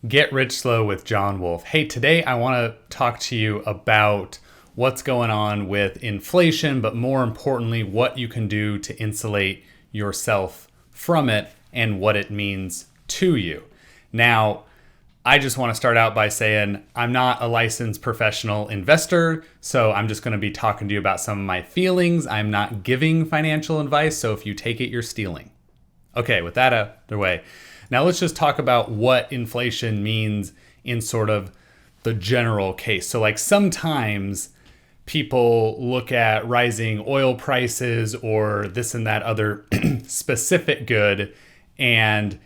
Get Rich Slow with John Wolf. Hey, today I want to talk to you about what's going on with inflation, but more importantly, what you can do to insulate yourself from it and what it means to you. Now, I just want to start out by saying I'm not a licensed professional investor, so I'm just going to be talking to you about some of my feelings. I'm not giving financial advice, so if you take it, you're stealing. Okay, with that out of the way. Now let's just talk about what inflation means in sort of the general case. So like sometimes people look at rising oil prices or this and that other specific good and,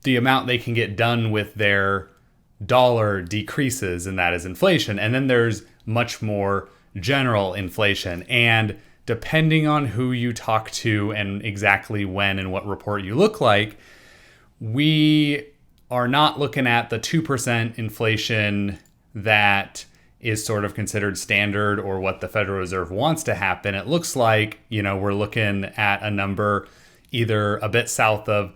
the amount they can get done with their dollar decreases, and that is inflation. And then there's much more general inflation. And depending on who you talk to and exactly when and what report you look like, we are not looking at the 2% inflation that is sort of considered standard or what the Federal Reserve wants to happen. It looks like, we're looking at a number either a bit south of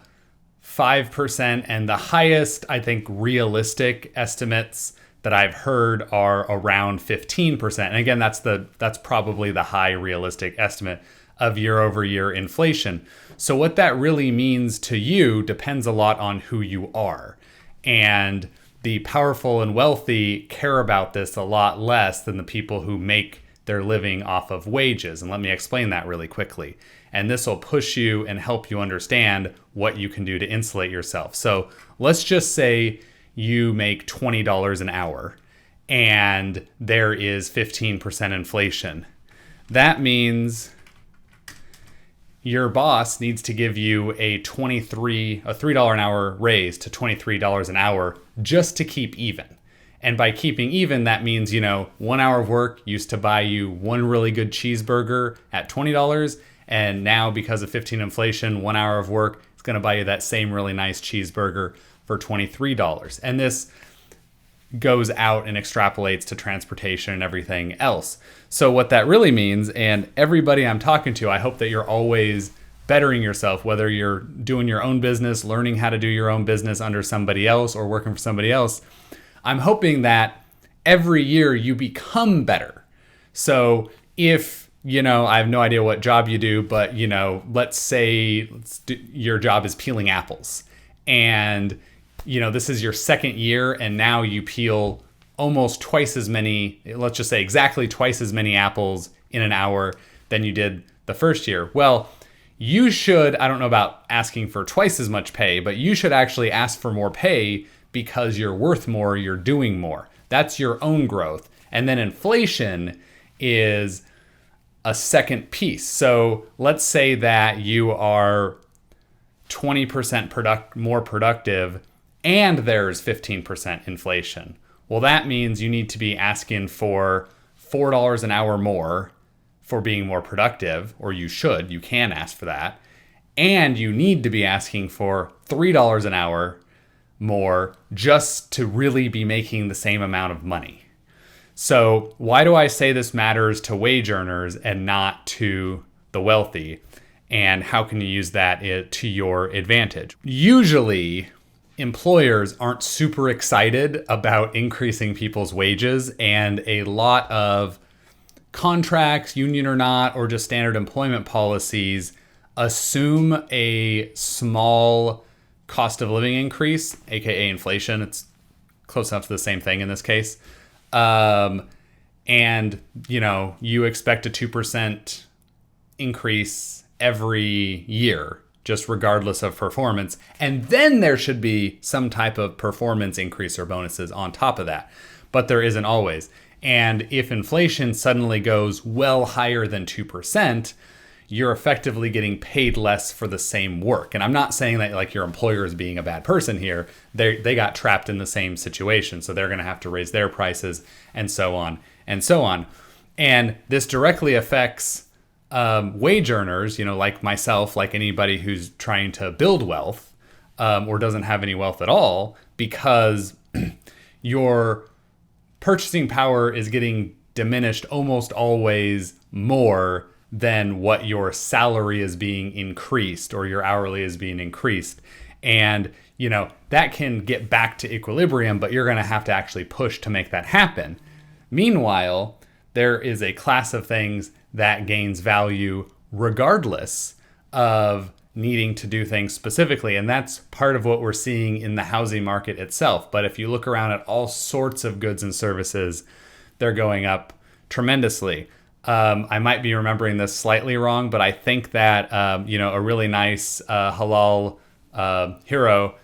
5%, and the highest, I think, realistic estimates that I've heard are around 15%. And again, that's probably the high realistic estimate of year-over-year inflation. So what that really means to you depends a lot on who you are. And the powerful and wealthy care about this a lot less than the people who make their living off of wages. And let me explain that really quickly. And this will push you and help you understand what you can do to insulate yourself. So let's just say you make $20 an hour and there is 15% inflation. That means your boss needs to give you a $3 an hour raise to $23 an hour just to keep even. And by keeping even, that means, 1 hour of work used to buy you one really good cheeseburger at $20. And now because of 15 inflation, 1 hour of work is going to buy you that same really nice cheeseburger for $23. And this goes out and extrapolates to transportation and everything else. So what that really means, and everybody I'm talking to, I hope that you're always bettering yourself, whether you're doing your own business, learning how to do your own business under somebody else or working for somebody else. I'm hoping that every year you become better. So if, I have no idea what job you do, but, let's say your job is peeling apples and this is your second year and now you peel almost twice as many, let's just say exactly twice as many apples in an hour than you did the first year. Well, you should, I don't know about asking for twice as much pay, but you should actually ask for more pay because you're worth more, you're doing more. That's your own growth. And then inflation is a second piece. So let's say that you are 20% more productive and there's 15% inflation. Well, that means you need to be asking for $4 an hour more for being more productive, or you can ask for that. And you need to be asking for $3 an hour more just to really be making the same amount of money. So why do I say this matters to wage earners and not to the wealthy? And how can you use that to your advantage? Usually, employers aren't super excited about increasing people's wages, and a lot of contracts, union or not, or just standard employment policies assume a small cost of living increase, aka inflation. It's close enough to the same thing in this case. And you expect a 2% increase every year, just regardless of performance. And then there should be some type of performance increase or bonuses on top of that, but there isn't always. And if inflation suddenly goes well higher than 2%, you're effectively getting paid less for the same work. And I'm not saying that like your employer is being a bad person here. They got trapped in the same situation. So they're going to have to raise their prices and so on and so on. And this directly affects wage earners, like myself, like anybody who's trying to build wealth or doesn't have any wealth at all, because your purchasing power is getting diminished almost always more than what your salary is being increased or your hourly is being increased. And that can get back to equilibrium, but you're going to have to actually push to make that happen. Meanwhile, there is a class of things that gains value regardless of needing to do things specifically. And that's part of what we're seeing in the housing market itself. But if you look around at all sorts of goods and services, they're going up tremendously. I might be remembering this slightly wrong, but I think that, a really nice halal hero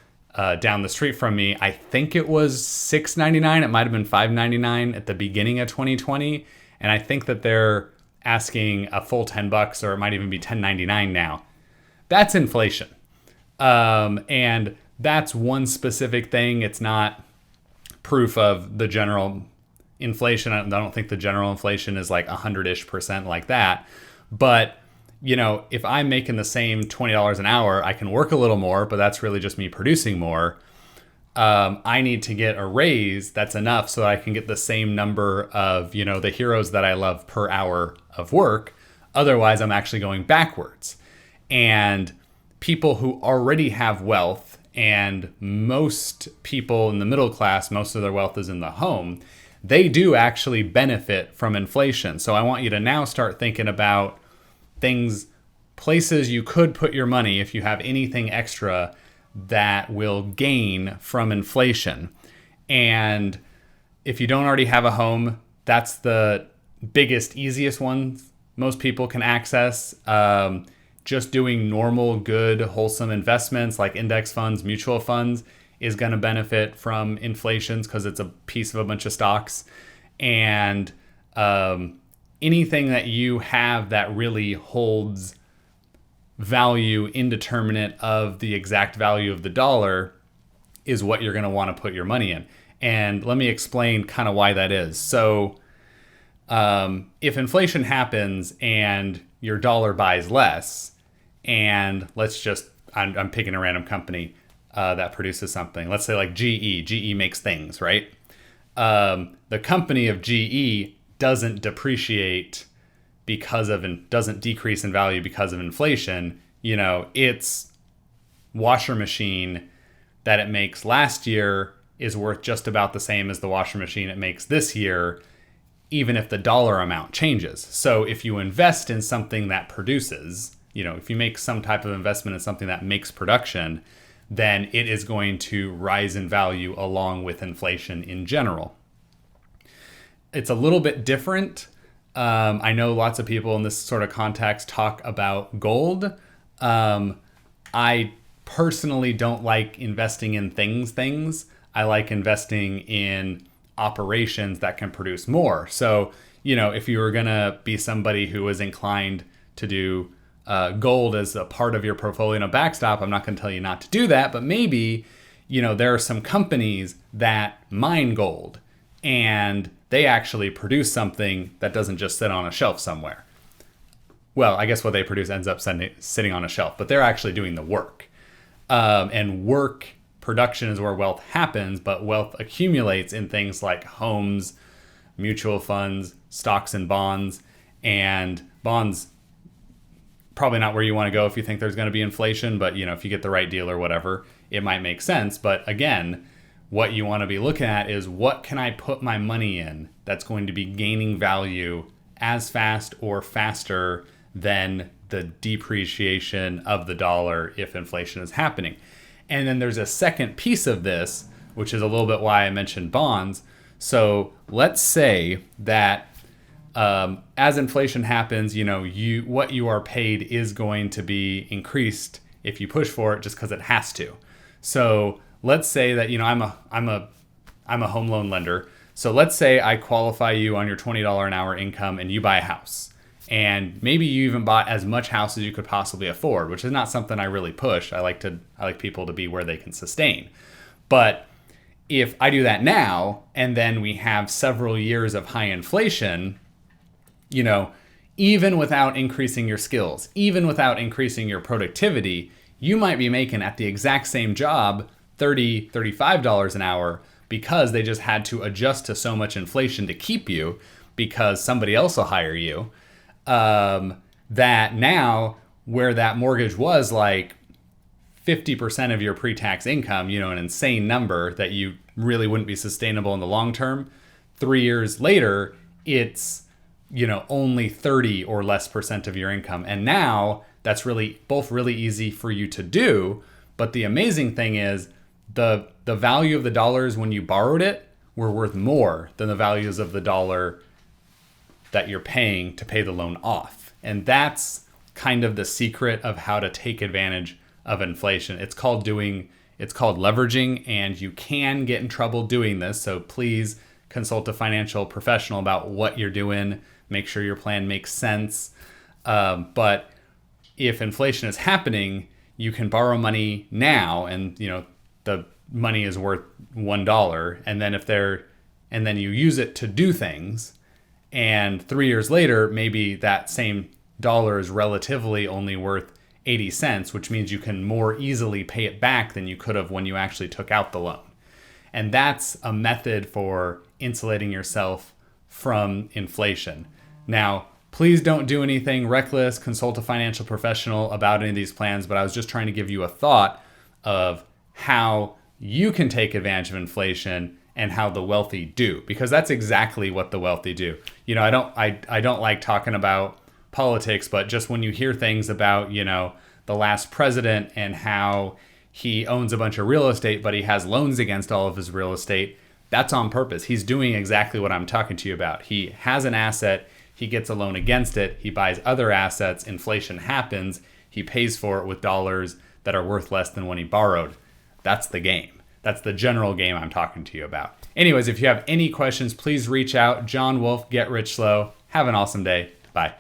down the street from me, I think it was $6.99. It might have been $5.99 at the beginning of 2020. And I think that they're asking a full $10, or it might even be $10.99 now. That's inflation. And that's one specific thing. It's not proof of the general inflation. I don't think the general inflation is like 100-ish% like that. But, if I'm making the same $20 an hour, I can work a little more, but that's really just me producing more. I need to get a raise that's enough so that I can get the same number of, the heroes that I love per hour of work. Otherwise, I'm actually going backwards. And people who already have wealth, and most people in the middle class, most of their wealth is in the home, they do actually benefit from inflation. So I want you to now start thinking about places you could put your money if you have anything extra that will gain from inflation. And if you don't already have a home, that's the biggest, easiest one most people can access. Just doing normal, good, wholesome investments like index funds, mutual funds is going to benefit from inflation because it's a piece of a bunch of stocks. And anything that you have that really holds value indeterminate of the exact value of the dollar is what you're going to want to put your money in. And let me explain kind of why that is. So if inflation happens and your dollar buys less, and I'm picking a random company that produces something. Let's say like GE. GE makes things, right? The company of GE doesn't depreciate doesn't decrease in value because of inflation. Its washer machine that it makes last year is worth just about the same as the washer machine it makes this year, even if the dollar amount changes. So if you invest in something that produces, if you make some type of investment in something that makes production, then it is going to rise in value along with inflation in general. It's a little bit different. I know lots of people in this sort of context talk about gold. I personally don't like investing in things. I like investing in operations that can produce more. So, if you were going to be somebody who was inclined to do gold as a part of your portfolio and a backstop, I'm not going to tell you not to do that, but maybe, there are some companies that mine gold and they actually produce something that doesn't just sit on a shelf somewhere. Well, I guess what they produce ends up sitting on a shelf, but they're actually doing the work. And work production is where wealth happens, but wealth accumulates in things like homes, mutual funds, stocks and bonds. And bonds, probably not where you want to go if you think there's going to be inflation, but if you get the right deal or whatever, it might make sense. But again, what you want to be looking at is what can I put my money in that's going to be gaining value as fast or faster than the depreciation of the dollar if inflation is happening. And then there's a second piece of this, which is a little bit why I mentioned bonds. So let's say that as inflation happens, what you are paid is going to be increased if you push for it just because it has to. So let's say that I'm a home loan lender. So let's say I qualify you on your $20 an hour income and you buy a house. And maybe you even bought as much house as you could possibly afford, which is not something I really push. I like people to be where they can sustain. But if I do that now, and then we have several years of high inflation, even without increasing your skills, even without increasing your productivity, you might be making at the exact same job $30, $35 an hour because they just had to adjust to so much inflation to keep you because somebody else will hire you. That now where that mortgage was like 50% of your pre-tax income, an insane number that you really wouldn't be sustainable in the long term. 3 years later, it's, only 30 or less percent of your income. And now that's both really easy for you to do. But the amazing thing is the value of the dollars when you borrowed it were worth more than the values of the dollar that you're paying to pay the loan off. And that's kind of the secret of how to take advantage of inflation. It's called leveraging, and you can get in trouble doing this. So please consult a financial professional about what you're doing. Make sure your plan makes sense. But if inflation is happening, you can borrow money now, and the money is worth $1, and then you use it to do things, and 3 years later, maybe that same dollar is relatively only worth 80 cents, which means you can more easily pay it back than you could have when you actually took out the loan. And that's a method for insulating yourself from inflation. Now, please don't do anything reckless. Consult a financial professional about any of these plans, but I was just trying to give you a thought of how you can take advantage of inflation and how the wealthy do, because that's exactly what the wealthy do. I don't like talking about politics, but just when you hear things about, the last president and how he owns a bunch of real estate, but he has loans against all of his real estate, that's on purpose. He's doing exactly what I'm talking to you about. He has an asset, he gets a loan against it, he buys other assets, inflation happens, he pays for it with dollars that are worth less than when he borrowed. That's the game. That's the general game I'm talking to you about. Anyways, if you have any questions, please reach out. John Wolf, Get Rich Slow. Have an awesome day. Bye.